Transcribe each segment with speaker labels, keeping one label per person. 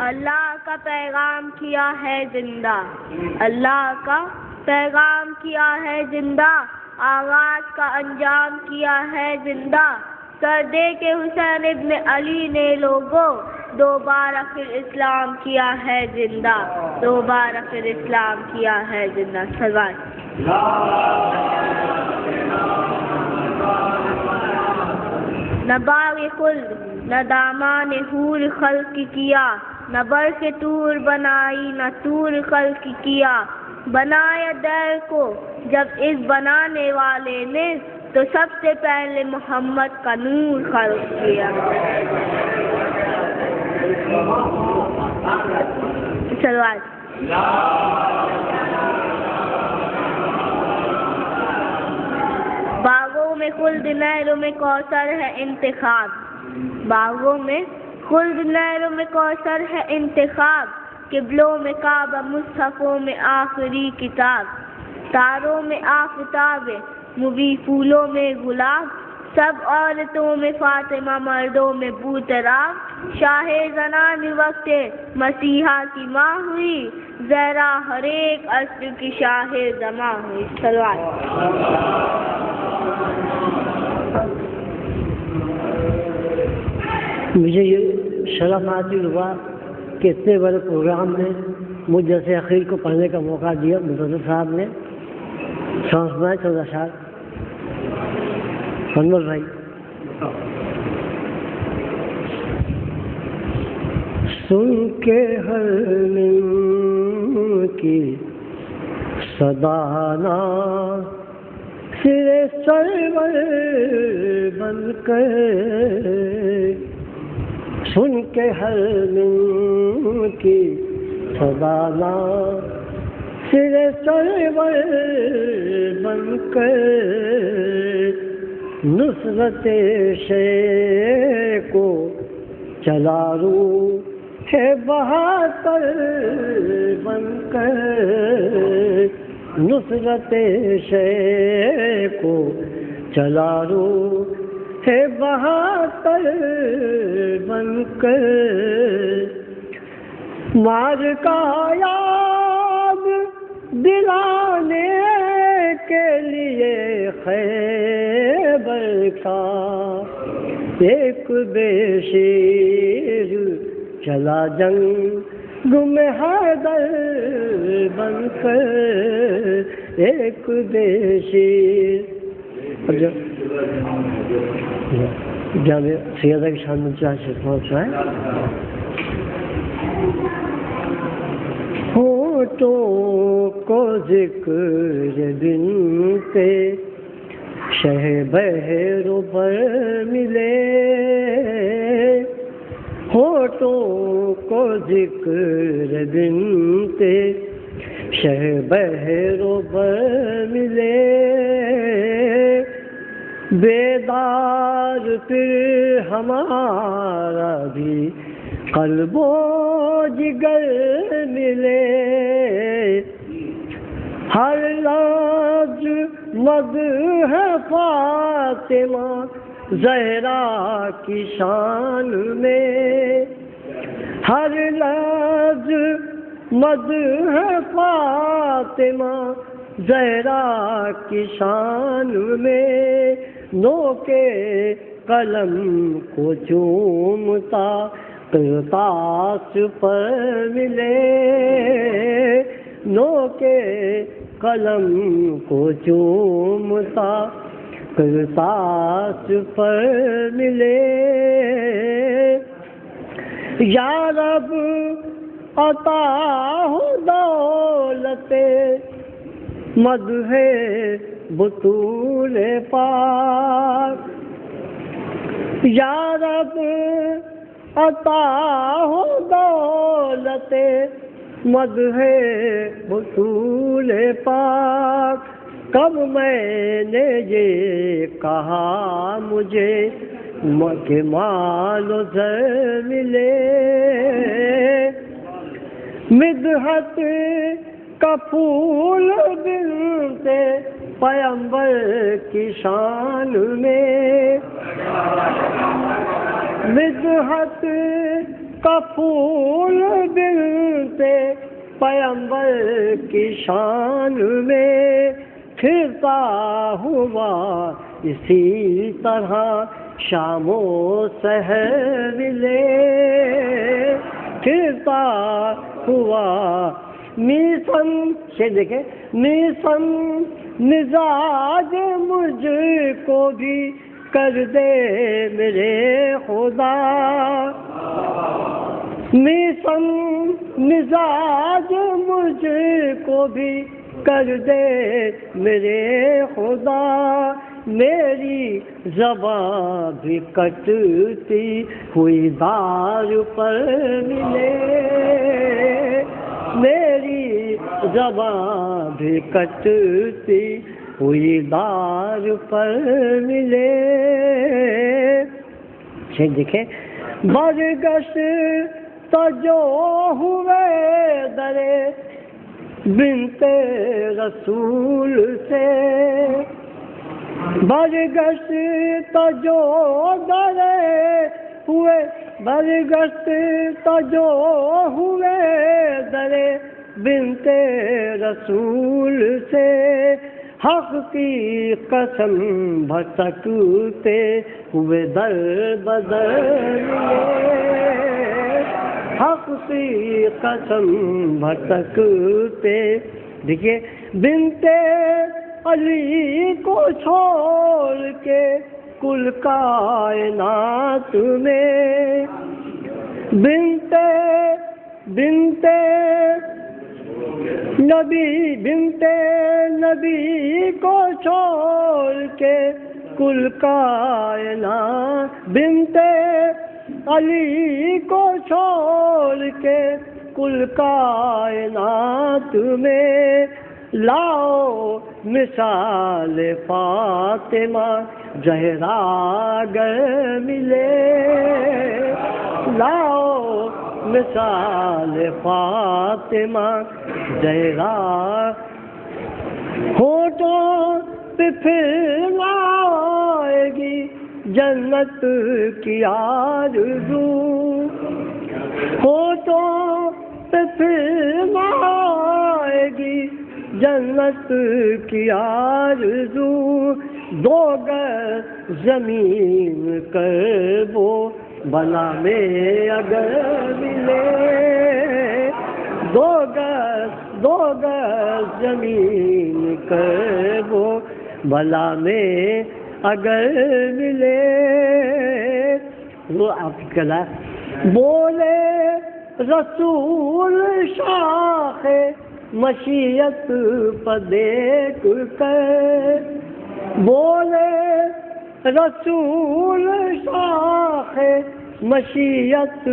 Speaker 1: اللہ کا پیغام کیا ہے زندہ، اللہ کا پیغام کیا ہے زندہ، آغاز کا انجام کیا ہے زندہ، کر دے کہ حسین ابن علی نے لوگوں دوبارہ پھر اسلام کیا ہے زندہ، دوبارہ پھر اسلام کیا ہے زندہ۔ سلوات۔ نہ باغ خلد نہ دامان حور خلق کیا، نہ برق طور بنائی نہ طور خلق کیا، بنایا دیر کو جب اس بنانے والے نے تو سب سے پہلے محمد کا نور خلق کیا۔ سلوات۔ باغوں میں خلد نہروں میں کوثر ہے انتخاب، باغوں میں خلد نہروں میں کوثر ہے انتخاب، قبلوں میں کعبہ مصحفوں میں آخری کتاب، تاروں میں آفتاب مبی پھولوں میں گلاب، سب عورتوں میں فاطمہ مردوں میں بوتراب، شاہ زنان وقت مسیحا کی ماں ہوئی، زہرا ہر ایک عصر کی شاہ زماں ہوئی۔ سلوات۔
Speaker 2: مجھے یہ شرف حاصل ہوا کہ اتنے بڑے پروگرام میں مجھ جیسے اخیر کو پڑھنے کا موقع دیا مدثر صاحب نے۔ سنائے چودہ شعر انور بھائی۔ سن کے ہر من کی صدانا سرے سرور بن کر، سن کے ہر من کی صدانا سرے سرور بن کر، نصرت شیخ کو چلا رو ہے بہادر بن کر، نصرت شیخ کو چلا رو ہے بہادر بن کر، مار کا یاد دلانے کے لیے خیبر کا ایک بے شیر چلا جنگ میں حیدر بن کر، ایک بے شیر۔ جامع سیدہ کی شان میں چاہے پہنچ رہا ہے۔ ہونٹوں کو ذکر بنتے شہ بہرو پر ملے، ہونٹوں کو ذکر بنتے شہ بہرو پر ملے، بیدار پھر ہمارا بھی قلب و جگر ملے، ہر لفظ مدح ہے فاطمہ زہرا کی شان میں، ہر لفظ مدح ہے فاطمہ زہرا کی شان میں، نو کے قلم کو چومتا قرطاس پر ملے، نو کے قلم کو چومتا قرطاس پر ملے، یا رب عطا ہو دولت مدح بطول پاک، یا رب عطا ہو دولت مدح بطول پاک، کب میں نے یہ کہا مجھے کہ مال و زر ملے، مدحت کا پھول بنتے پیمبر کی شان میں، مدحت کا پھول بنتے پیغمبر کی شان میں کھلتا ہوا اسی طرح شام و سحر ملے کھلتا ہوا میسن سے دیکھیں میسن مزاج مجھ کو بھی کر دے میرے خدا میسن مزاج مجھ کو بھی کر دے میرے خدا میری زبان بھی کٹتی ہوئی دار پر ملے میری زبان بھی کٹتی ہوئی دار پر ملے دیکھیں برگشت تو جو ہوئے درے بنت رسول سے برگشت تو جو درے ہوئے برگشت تو جو ہوئے درے بنت رسول سے حق کی قسم بھٹکتے ہوئے در بدر ملے حق کی قسم بھٹکتے دیکھیے بنت علی کو چھوڑ کے کل کائنات میں بنت نبی کو چھوڑ کے کل کائنات بنت علی کو چھوڑ کے کل کائنات میں لاؤ مثال فاطمہ زہرا اگر ملے لاؤ مثال فاطمہ زہرا ہونٹوں پہ پھر آئے گی جنت کی آرزو ہونٹوں پہ پھر آئے گی جنت کی آرزو دو گز زمین کر وہ بلا میں اگر ملے دو گز زمین کر وہ بلا میں اگر ملے وہ آپ کلا بولے رسول شاخ مشیت پر دیکھ کر بولے رسول شاخ مشیت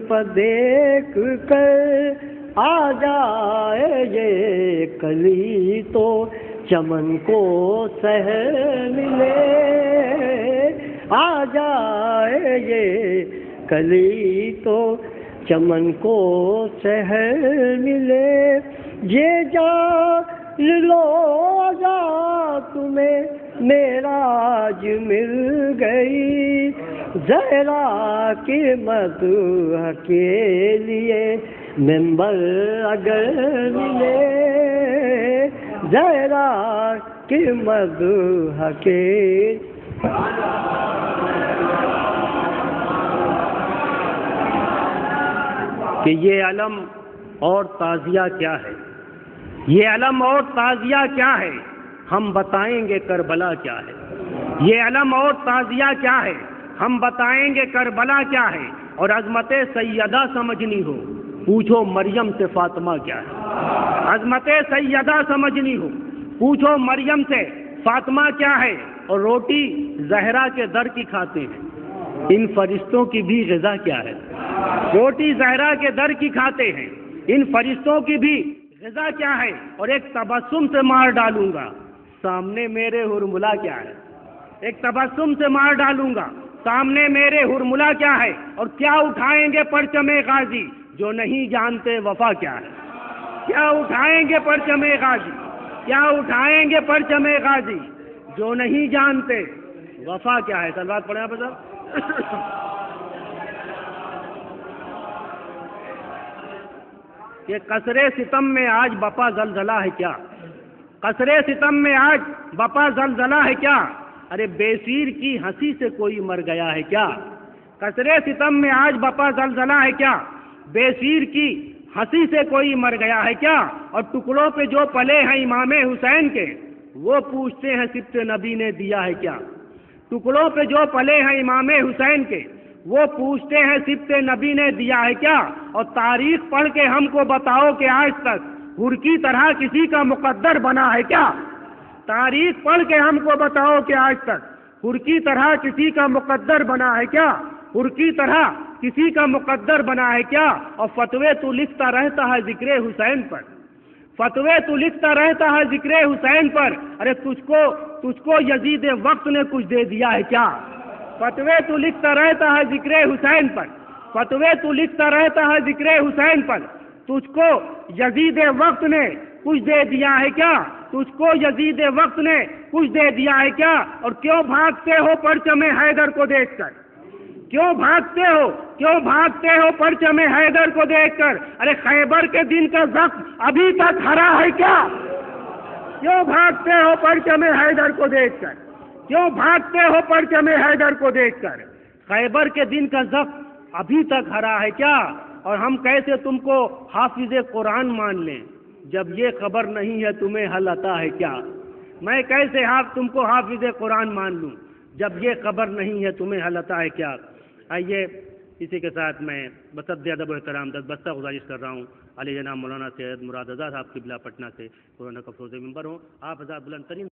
Speaker 2: پر دیکھ کر آ جائے یہ کلی تو چمن کو سحر ملے آ جائے یہ کلی تو چمن کو سحر ملے یہ جان لو جا تمہیں معراج مل گئی زہرا کی مدح کے لیے ممبر اگر ملے زہرا کی مدح کے
Speaker 3: کہ یہ علم اور تعزیہ کیا ہے یہ علم اور تعزیہ کیا ہے ہم بتائیں گے کربلا کیا ہے یہ علم اور تعزیہ کیا ہے ہم بتائیں گے کربلا کیا ہے اور عظمت سیدہ سمجھنی ہو پوچھو مریم سے فاطمہ کیا ہے عظمت سیدہ سمجھنی ہو پوچھو مریم سے فاطمہ کیا ہے اور روٹی زہرا کے در کی کھاتے ہیں ان فرشتوں کی بھی غذا کیا ہے روٹی زہرا کے در کی کھاتے ہیں ان فرشتوں کی بھی غذا کیا ہے اور ایک تبسم سے مار ڈالوں گا سامنے میرے ہرملا کیا ہے ایک تبسم سے مار ڈالوں گا سامنے میرے ہرملا کیا ہے اور کیا اٹھائیں گے پرچم غازی جو نہیں جانتے وفا کیا ہے کیا اٹھائیں گے پرچم غازی کیا اٹھائیں گے پرچم غازی جو نہیں جانتے وفا کیا ہے سلوات پڑھیں آپ صاحب کہ قصر ستم میں آج بپا زلزلہ ہے کیا؟ قصر ستم میں آج بپا زلزلہ ہے کیا؟ ارے بے سیر کی ہنسی سے کوئی مر گیا ہے کیا؟ قصر ستم میں آج بپا زلزلہ ہے کیا؟ بے سیر کی ہنسی سے کوئی مر گیا ہے کیا؟ اور ٹکڑوں پہ جو پلے ہیں امام حسین کے وہ پوچھتے ہیں سبط نبی نے دیا ہے کیا؟ ٹکڑوں پہ جو پلے ہیں امام حسین کے وہ پوچھتے ہیں سبط نبی نے دیا ہے کیا؟ اور تاریخ پڑھ کے ہم کو بتاؤ کہ آج تک حر کی طرح کسی کا مقدر بنا ہے کیا؟ تاریخ پڑھ کے ہم کو بتاؤ کہ آج تک حر کی طرح کسی کا مقدر بنا ہے کیا؟ حر کی طرح کسی کا مقدر بنا ہے کیا؟ اور فتوے تو لکھتا رہتا ہے ذکر حسین پر، فتوے تو لکھتا رہتا ہے ذکر حسین پر، ارے تجھ کو یزید وقت نے کچھ دے دیا ہے کیا؟ فتوے تو لکھتا رہتا ہے ذکر حسین پر، فتوے تو لکھتا رہتا ہے ذکر حسین پر، تجھ کو یزید وقت نے کچھ دے دیا ہے کیا؟ تجھ کو یزید وقت نے کچھ دے دیا ہے کیا؟ اور کیوں بھاگتے ہو پرچم حیدر کو دیکھ کر؟ کیوں بھاگتے ہو پرچم حیدر کو دیکھ کر؟ ارے خیبر کے دن کا زخم ابھی تک ہرا ہے کیا؟ کیوں بھاگتے ہو پرچم حیدر کو دیکھ کر؟ کیوں بھاگتے ہو پرچم حیدر کو دیکھ کر؟ خیبر کے دن کا زخم ابھی تک ہرا ہے کیا؟ اور ہم کیسے تم کو حافظ قرآن مان لیں جب یہ خبر نہیں ہے تمہیں حل عطا ہے کیا؟ میں کیسے تم کو حافظ قرآن مان لوں جب یہ خبر نہیں ہے تمہیں حل عطا ہے کیا؟ آئیے اسی کے ساتھ میں بصد ادب و احترام دستبستہ گزارش کر رہا ہوں علی جناب مولانا سید مراد رضا صاحب قبلہ پٹنہ سے، قرآن کا فروز ممبر ہوں، آپ حضرات بلند ترین